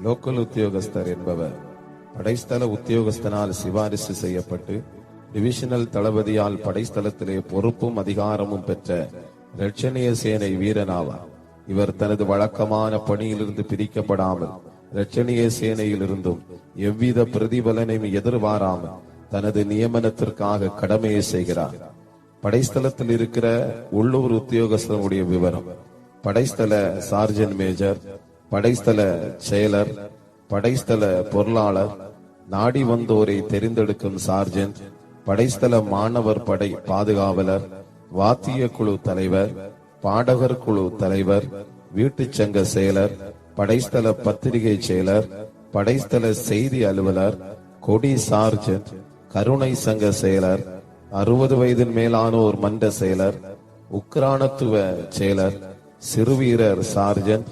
Local உத்தியோகஸ்தர் என்பவர் படைஸ்தல உத்தியோகஸ்தனால் சிபாரிசு செய்யப்பட்டு டிவிஷனல் தளபதியால் படைஸ்தலத்திலே பொறுப்பும் அதிகாரமும் பெற்ற இரட்சணிய சேனை வீரனாவார். இவர் தனது வழக்கமான பணியிலிருந்து பிரிக்கப்படாமல் இரட்சணிய சேனையிலிருந்தும் எவ்வித பிரதிபலனையும் எதிர்பாராமல் தனது நியமனத்திற்காக கடமையை செய்கிறார். படைஸ்தலத்தில் இருக்கிற உள்ளூர் உத்தியோகஸ்தனுடைய விவரம்: படைஸ்தல சார்ஜன்ட் மேஜர், படைஸ்தல செயலர், படைஸ்தல பொருளாளர், நாடி வந்தோரை தெரிந்தெடுக்கும் சார்ஜன்ட், படைஸ்தல மாணவர் படை பாதுகாவலர், வாத்திய குழு தலைவர், பாடகர் குழு தலைவர், வீட்டுச் சங்க செயலர், படைஸ்தல பத்திரிகை செயலர், படைஸ்தல செய்தி அலுவலர், கொடி சார்ஜன்ட், கருணை சங்க செயலர், 60 வயதின் மேலானோர் மன்ற செயலர், உக்ரானத்துவ செயலர், சிறுவீரர் சார்ஜன்ட்,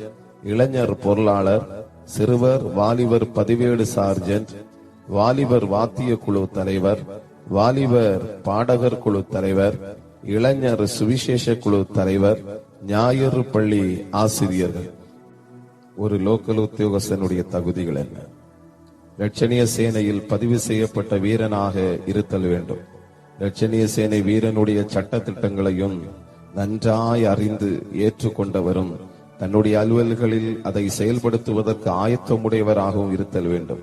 இளைஞர் பொருளாளர், சிறுவர் வாலிபர் பதிவேடு சார்ஜன்ட், வாலிபர் வாத்திய குழு தலைவர், வாலிபர் பாடகர் குழு தலைவர், இளைஞர் சுவிசேஷ குழு தலைவர், ஞாயிறு பள்ளி ஆசிரியர்கள். ஒரு லோக்கல் உத்தியோகஸ்தனுடைய தகுதிகள் என்ன? இரட்சணிய சேனையில் பதிவு செய்யப்பட்ட வீரனாக இருத்தல் வேண்டும். இரட்சணிய சேனை வீரனுடைய சட்ட திட்டங்களையும் நன்றாய் அறிந்து ஏற்றுக்கொண்டவரும் தன்னுடைய அலுவல்களில் அதை செயல்படுத்துவதற்கு ஆயத்தமுடையவராகவும் இருத்தல் வேண்டும்.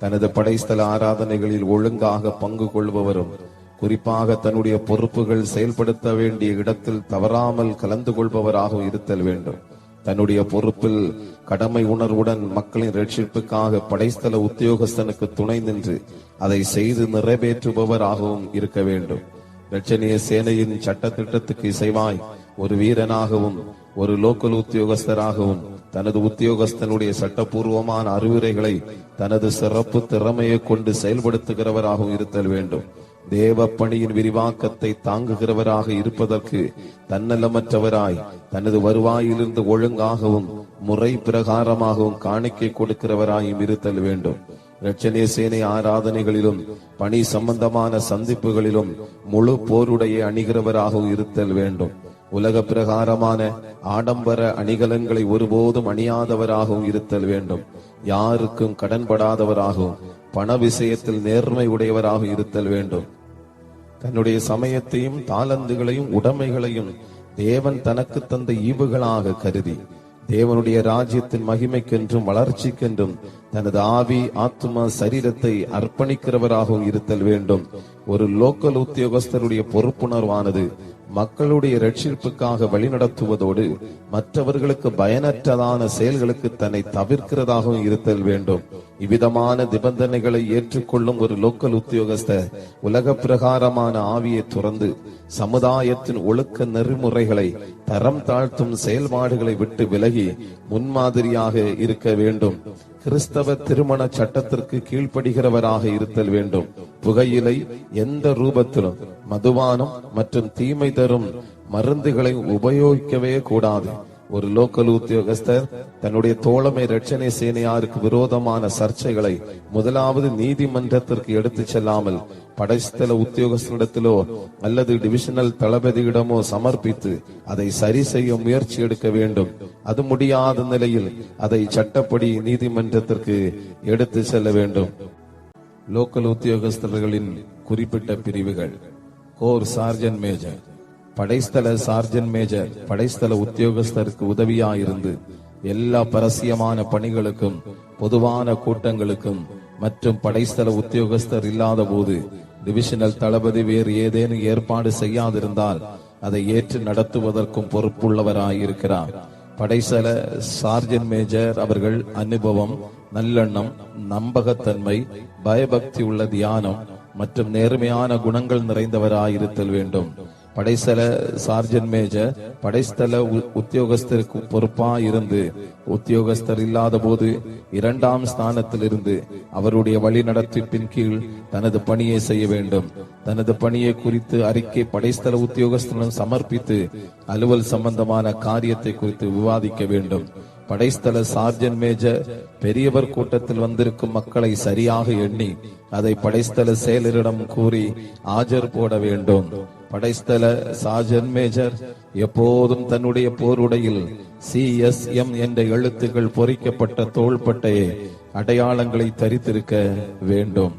தனது படைஸ்தல ஆராதனைகளில் ஒழுங்காக பங்கு கொள்பவரும் குறிப்பாக தன்னுடைய பொறுப்புகள் செயல்படுத்த வேண்டிய இடத்தில் தவறாமல் கலந்து கொள்பவராகவும் இருத்தல் வேண்டும். தன்னுடைய பொறுப்பில் கடமை உணர்வுடன் மக்களின் ரட்சிப்புக்காக படைஸ்தல உத்தியோகஸ்தனுக்கு துணை நின்று அதை செய்து நிறைவேற்றுபவராகவும் இருக்க வேண்டும். இரட்சணிய சேனையின் சட்ட திட்டத்துக்கு இசைவாய் ஒரு வீரனாகவும் ஒரு லோக்கல் உத்தியோகஸ்தராகவும் தனது உத்தியோகஸ்தனுடைய சட்டபூர்வமான அறிவுரைகளை தனது சிறப்பு திறமையை கொண்டு செயல்படுத்துகிறவராகவும் இருத்தல் வேண்டும். தேவ பணியின் விரிவாக்கத்தை தாங்குகிறவராக இருப்பதற்கு தன்னலமற்றவராய் தனது வருவாயிலிருந்து ஒழுங்காகவும் முறை பிரகாரமாகவும் காணிக்கை கொடுக்கிறவராயும் இருத்தல் வேண்டும். இரட்சணிய சேனை ஆராதனைகளிலும் பணி சம்பந்தமான சந்திப்புகளிலும் முழு போருடைய அணிகிறவராகவும் இருத்தல் வேண்டும். உலக பிரகாரமான ஆடம்பர அணிகலன்களை ஒருபோதும் அணியாதவராகவும் இருத்தல் வேண்டும். யாருக்கும் கடன்படாதவராகவும் பண விஷயத்தில் நேர்மை உடையவராக இருத்தல் வேண்டும். தன்னுடைய சமயத்தையும் தாளந்துகளையும் உடைமைகளையும் தேவன் தனக்கு தந்த ஈவுகளாக கருதி தேவனுடைய ராஜ்யத்தின் மகிமைக்கென்றும் வளர்ச்சிக்கென்றும் தனது ஆவி ஆத்மா சரீரத்தை அர்ப்பணிக்கிறவராகவும் இருத்தல் வேண்டும். ஒரு லோக்கல் உத்தியோகஸ்தருடைய பொறுப்புணர்வானது மக்களுடைய ரட்சிப்புக்காக வழிநடத்துவதோடு மற்றவர்களுக்கு பயனற்றதான செயல்களுக்கு தன்னை தவிர்க்கிறதாகவும் இருத்தல் வேண்டும். இவ்விதமான நிபந்தனைகளை ஏற்றுக்கொள்ளும் ஒரு லோக்கல் உத்தியோகஸ்தர் உலக பிரகாரமான ஆவியை துறந்து சமுதாயத்தின் ஒழுக்க நெறிமுறைகளை தரம் தாழ்த்தும் செயல்பாடுகளை விட்டு விலகி முன்மாதிரியாக இருக்க வேண்டும். கிறிஸ்தவ திருமண சட்டத்திற்கு கீழ்ப்படுகிறவராக இருத்தல் வேண்டும். புகையிலை எந்த ரூபத்திலும் மதுபானம் மற்றும் தீமை தரும் மருந்துகளை உபயோகிக்கவே கூடாது. ஒரு லோக்கல் உத்தியோகஸ்தர் தன்னுடைய தோழமை இரட்சணை சேனையாருக்கு விரோதமான சர்ச்சைகளை முதலாவது நீதிமன்றத்திற்கு எடுத்து செல்லாமல் படைஸ்தல உத்தியோகஸ்தரிடத்திலோ அல்லது டிவிஷனல் தளபதியிடமோ சமர்ப்பித்து அதை சரி செய்ய முயற்சி எடுக்க வேண்டும். அது முடியாத நிலையில் அதை சட்டப்படி நீதிமன்றத்திற்கு எடுத்து செல்ல வேண்டும். லோக்கல் உத்தியோகஸ்தர்களின் குறிப்பிட்ட பிரிவுகள்: கோர் சார்ஜன்ட் மேஜர். படைஸ்தல சார்ஜன்ட் மேஜர் படைஸ்தல உத்தியோகஸ்தருக்கு உதவியாயிருந்து எல்லா பரசியமான பணிகளுக்கும் பொதுவான கூட்டங்களுக்கும் மற்றும் படைஸ்தல உத்தியோகஸ்தர் இல்லாத போது டிவிஷனல் தளபதி வேறு ஏதேனும் ஏற்பாடு செய்யாதிருந்தால் அதை ஏற்று நடத்துவதற்கும் பொறுப்புள்ளவராயிருக்கிறார். படைஸ்தல சார்ஜன்ட் மேஜர் அவர்கள் அனுபவம், நல்லெண்ணம், நம்பகத்தன்மை, பயபக்தி உள்ள தியானம் மற்றும் நேர்மையான குணங்கள் நிறைந்தவராயிருத்தல் வேண்டும். படைஸ்தல சார்ஜன்ட் மேஜர் படைஸ்தல உத்தியோகஸ்தருக்கு பொறுப்பாயிருந்து உத்தியோகஸ்தர் இல்லாத போது 2ஆம் ஸ்தானத்திலிருந்து அவருடைய வழி நடத்திப்பின் கீழ் தனது பணியை செய்ய வேண்டும். தனது பணியை குறித்து அறிக்கை படைஸ்தல உத்தியோகஸ்தரிடம் சமர்ப்பித்து அலுவல் சம்பந்தமான காரியத்தை குறித்து விவாதிக்க வேண்டும். படைஸ்தல சார்ஜன் மேஜர் பெரியவர் கூட்டத்தில் வந்திருக்கும் மக்களை சரியாக எண்ணி அதை படைஸ்தல செயலரிடம் கூறி ஆஜர் போட வேண்டும். படைஸ்தல சார்ஜன் மேஜர் எப்போதும் தன்னுடைய போருடையில் CSM என்ற எழுத்துக்கள் பொறிக்கப்பட்ட தோள்பட்டையை அடையாளங்களை தரித்திருக்க வேண்டும்.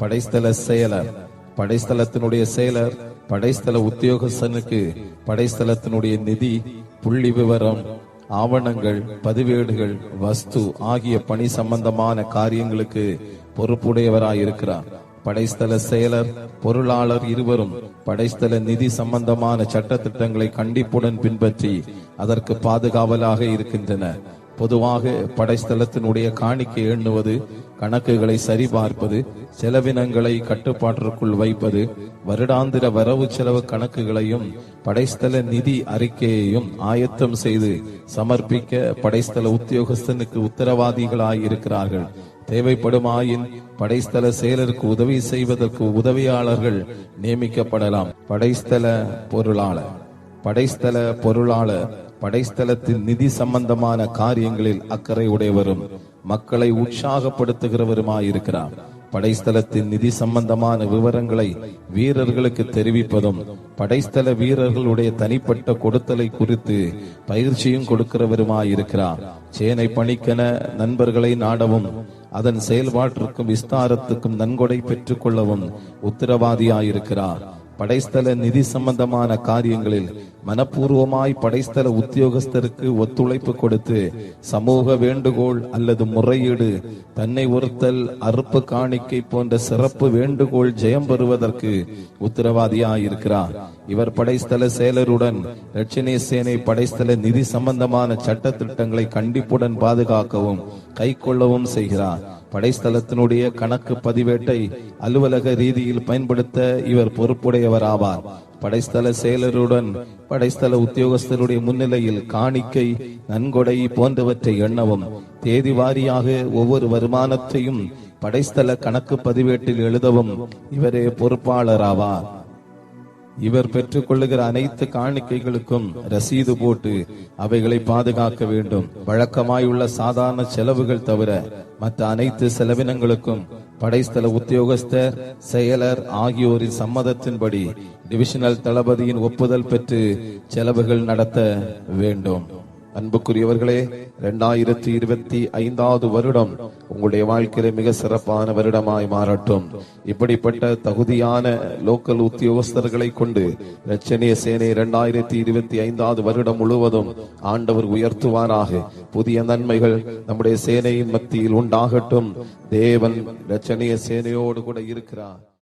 படைஸ்தல செயலர் படைஸ்தலத்தினுடைய செயலர் படைஸ்தல உத்தியோகஸ்தனுக்கு படைஸ்தலத்தினுடைய நிதி, புள்ளி விவரம், ஆவணங்கள், பதிவேடுகள், வஸ்து ஆகிய பணி சம்பந்தமான காரியங்களுக்கு பொறுப்புடையவராயிருக்கிறார். படைஸ்தல செயலர், பொருளாளர் இருவரும் படைஸ்தல நிதி சம்பந்தமான சட்ட திட்டங்களை கண்டிப்புடன் பின்பற்றி அதற்கு பாதுகாவலாக இருக்கின்றனர். பொதுவாக படைஸ்தலத்தினுடைய காணிக்கை எண்ணுவது, கணக்குகளை சரிபார்ப்பது, செலவினங்களை கட்டுப்பாட்டிற்குள் வைப்பது, வருடாந்திர வரவு செலவு கணக்குகளையும் படைஸ்தல நிதி அறிக்கையையும் ஆயத்தம் செய்து சமர்ப்பிக்க படைஸ்தல உத்தியோகஸ்தனுக்கு உத்தரவாதிகளாயிருக்கிறார்கள். தேவைப்படுமாயின் படைஸ்தல செயலருக்கு உதவி செய்வதற்கு உதவியாளர்கள் நியமிக்கப்படலாம். படைஸ்தல பொருளாளர் படைஸ்தலத்தின் நிதி சம்பந்தமான காரியங்களில் அக்கறை உடையவரும் மக்களை உற்சாகப்படுத்துகிறவருமாயிருக்கிறார். படைஸ்தலத்தின் நிதி சம்பந்தமான விவரங்களை வீரர்களுக்கு தெரிவிப்பதும், படைஸ்தல வீரர்களுடைய தனிப்பட்ட கொடுத்தலை குறித்து பயிற்சியும் கொடுக்கிறவருமாயிருக்கிறார். சேனை பணிக்கென நண்பர்களை நாடவும் அதன் செயல்பாட்டிற்கும் விஸ்தாரத்துக்கும் நன்கொடை பெற்றுக் கொள்ளவும் உத்தரவாதியாயிருக்கிறார். படைஸ்தல நிதி சம்பந்தமான காரியங்களில் மனப்பூர்வமாய் படைஸ்தல உத்தியோகஸ்தருக்கு ஒத்துழைப்பு கொடுத்து சமூக வேண்டுகோள் அல்லது முறையீடு, தன்னை ஒருத்தல், அறுப்பு காணிக்கை போன்ற சிறப்பு வேண்டுகோள் ஜெயம் பெறுவதற்கு உத்தரவாதியாயிருக்கிறார். இவர் படைஸ்தல செயலருடன் இரட்சணிய சேனை படைஸ்தல நிதி சம்பந்தமான சட்ட திட்டங்களை கண்டிப்புடன் பாதுகாக்கவும் கை கொள்ளவும் செய்கிறார். படைஸ்தலத்தினுடைய கணக்கு பதிவேட்டை அலுவலக ரீதியில் பயன்படுத்த இவர் பொறுப்புடையவராவார். படைஸ்தல செயலருடன் படைஸ்தல உத்தியோகஸ்தருடைய முன்னிலையில் காணிக்கை, நன்கொடை போன்றவற்றை எண்ணவும், தேதி வாரியாக ஒவ்வொரு வருமானத்தையும் படைஸ்தல கணக்கு பதிவேட்டில் எழுதவும் இவரே பொறுப்பாளராவார். இவர் பெற்றுக் கொள்ளுகிற அனைத்து காணிக்கைகளுக்கும் ரசீது போட்டு அவைகளை பாதுகாக்க வேண்டும். வழக்கமாயுள்ள சாதாரண செலவுகள் தவிர மற்ற அனைத்து செலவினங்களுக்கும் படைஸ்தல உத்தியோகஸ்தர், செயலர் ஆகியோரின் சம்மதத்தின்படி டிவிஷனல் தளபதியின் ஒப்புதல் பெற்று செலவுகள் நடத்த வேண்டும். அன்புக்குரியவர்களே, 2025 வருடம் உங்களுடைய வாழ்க்கையில மிக சிறப்பான வருடமாய் மாறட்டும். இப்படிப்பட்ட தகுதியான லோக்கல் உத்தியோகஸ்தர்களை கொண்டு இரட்சணிய சேனை 2025 வருடம் முழுவதும் ஆண்டவர் உயர்த்துவாராக. புதிய நன்மைகள் நம்முடைய சேனையின் மத்தியில் உண்டாகட்டும். தேவன் இரட்சணிய சேனையோடு கூட இருக்கிறார்.